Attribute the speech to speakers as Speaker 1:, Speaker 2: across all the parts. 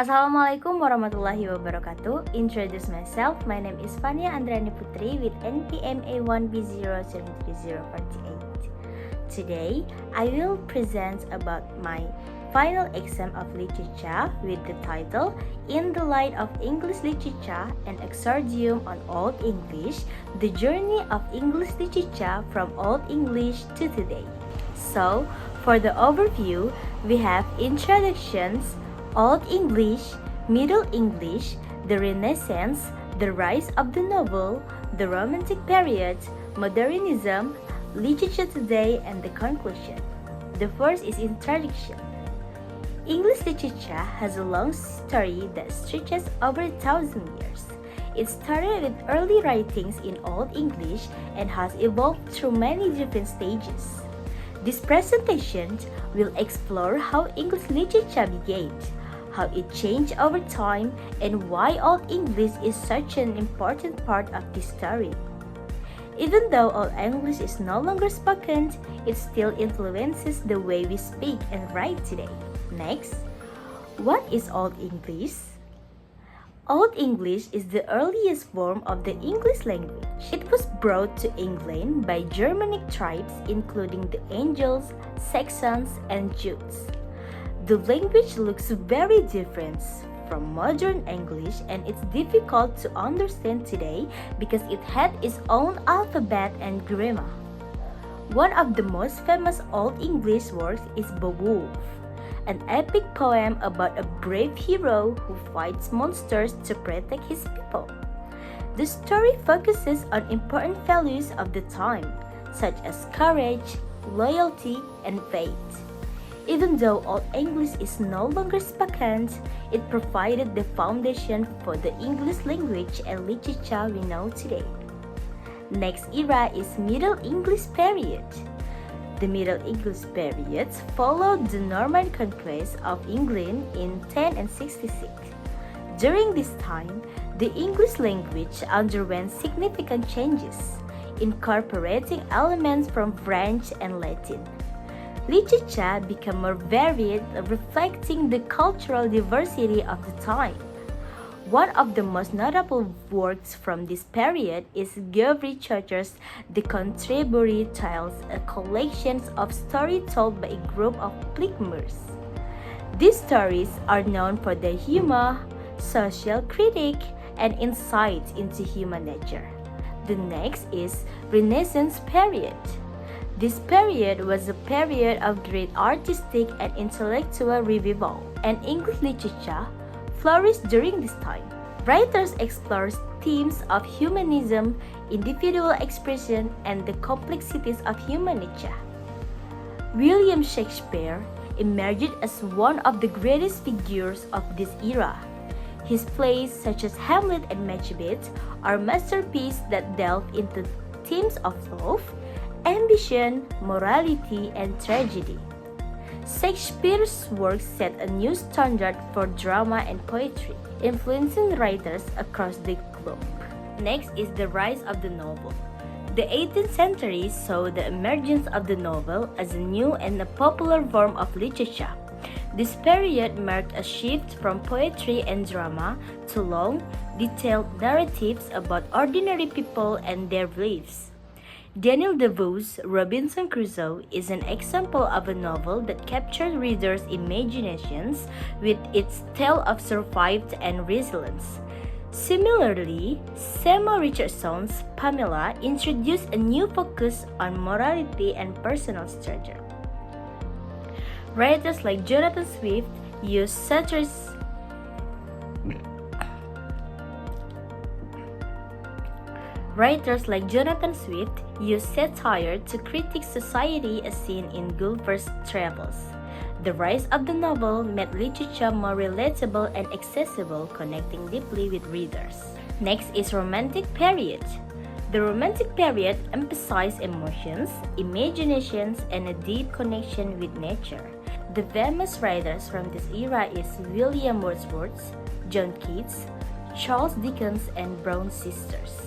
Speaker 1: Assalamualaikum warahmatullahi wabarakatuh. Introduce myself. My name is Fannia Andriani Putri with NPMA 1B073048. Today, I will present about my final exam of literature with the title In the Light of English Literature and Exordium on Old English, the journey of English literature from Old English to today. So, for the overview, we have introductions, Old English, Middle English, the Renaissance, the rise of the novel, the Romantic period, Modernism, literature today, and the conclusion. The first is introduction. English literature has a long story that stretches over 1,000 years. It started with early writings in Old English and has evolved through many different stages. This presentation will explore how English literature began, how it changed over time, and why Old English is such an important part of this story. Even though Old English is no longer spoken, it still influences the way we speak and write today. Next, what is Old English? Old English is the earliest form of the English language. It was brought to England by Germanic tribes including the Angles, Saxons, and Jutes. The language looks very different from modern English, and it's difficult to understand today because it had its own alphabet and grammar. One of the most famous Old English works is Beowulf, an epic poem about a brave hero who fights monsters to protect his people. The story focuses on important values of the time, such as courage, loyalty, and faith. Even though Old English is no longer spoken, it provided the foundation for the English language and literature we know today. Next era is Middle English period. The Middle English period followed the Norman conquest of England in 1066. During this time, the English language underwent significant changes, incorporating elements from French and Latin. Literature became more varied, reflecting the cultural diversity of the time. One of the most notable works from this period is Geoffrey Chaucer's The Canterbury Tales, a collection of stories told by a group of Pygmies. These stories are known for their humor, social critique, and insight into human nature. The next is Renaissance period. This period was a period of great artistic and intellectual revival, and English literature flourished during this time. Writers explored themes of humanism, individual expression, and the complexities of human nature. William Shakespeare emerged as one of the greatest figures of this era. His plays, such as Hamlet and Macbeth, are masterpieces that delve into themes of love, ambition, morality, and tragedy. Shakespeare's works set a new standard for drama and poetry, influencing writers across the globe. Next is the rise of the novel. The 18th century saw the emergence of the novel as a new and a popular form of literature. This period marked a shift from poetry and drama to long, detailed narratives about ordinary people and their beliefs. Daniel Defoe's Robinson Crusoe is an example of a novel that captured readers' imaginations with its tale of survival and resilience. Similarly, Samuel Richardson's Pamela introduced a new focus on morality and personal struggle. Writers like Jonathan Swift used satire to critique society as seen in Gulliver's Travels. The rise of the novel made literature more relatable and accessible, connecting deeply with readers. Next is Romantic period. The Romantic period emphasized emotions, imaginations, and a deep connection with nature. The famous writers from this era is William Wordsworth, John Keats, Charles Dickens, and Brown sisters.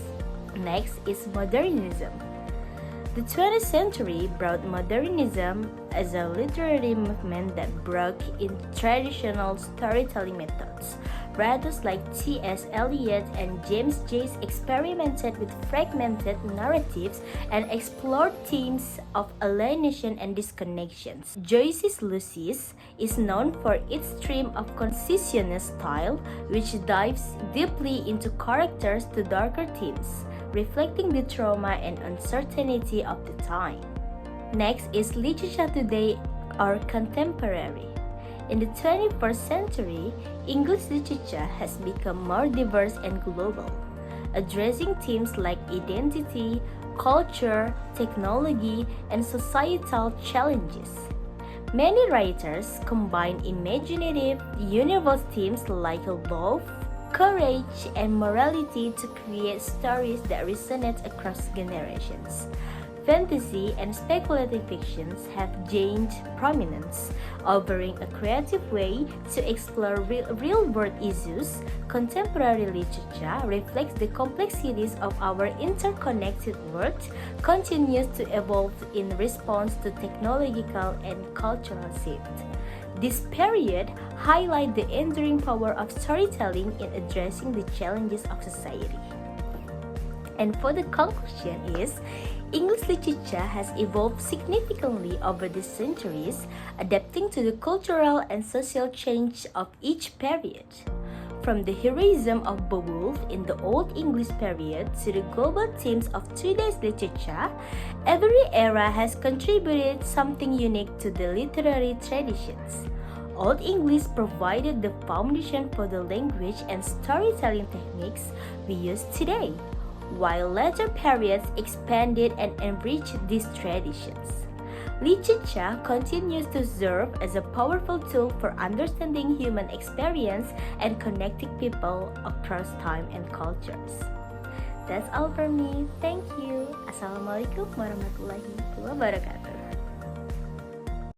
Speaker 1: Next is Modernism. The 20th century brought modernism, as a literary movement that broke in traditional storytelling methods. Writers like T.S. Eliot and James Joyce experimented with fragmented narratives and explored themes of alienation and disconnections. Joyce's Lucy's is known for its stream of consciousness style, which dives deeply into characters to darker themes, reflecting the trauma and uncertainty of the time. Next is literature today or contemporary. In the 21st century, English literature has become more diverse and global, addressing themes like identity, culture, technology, and societal challenges. Many writers combine imaginative, universal themes like love, courage, and morality to create stories that resonate across generations. Fantasy and speculative fictions have gained prominence, offering a creative way to explore real-world issues. Contemporary literature reflects the complexities of our interconnected world, continues to evolve in response to technological and cultural shifts. This period highlights the enduring power of storytelling in addressing the challenges of society. And for the conclusion is, English literature has evolved significantly over the centuries, adapting to the cultural and social change of each period. From the heroism of Beowulf in the Old English period to the global themes of today's literature, every era has contributed something unique to the literary traditions. Old English provided the foundation for the language and storytelling techniques we use today, while later periods expanded and enriched these traditions. Literature continues to serve as a powerful tool for understanding human experience and connecting people across time and cultures. That's all for me. Thank you. Assalamualaikum warahmatullahi wabarakatuh.